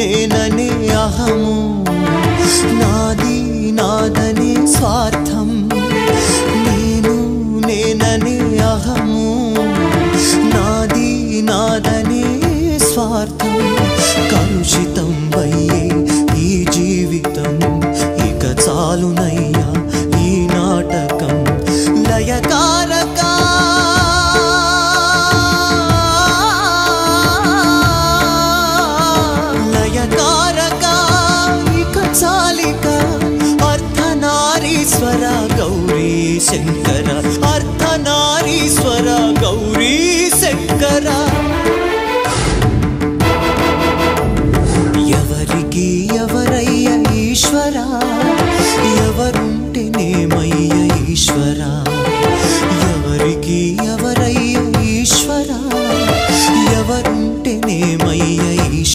నేననే అహము నాది నాదనే స్వార్థం నేను నేననే అహము నాది నాదనే స్వార్థం కలుషితం అయ్యే ఈ జీవితం ఇక చాలునయ్యా ఈ నాటకం లయకారక లయకారక ఇక చాలిక అర్ధనారీశ్వర గౌరీ శంకర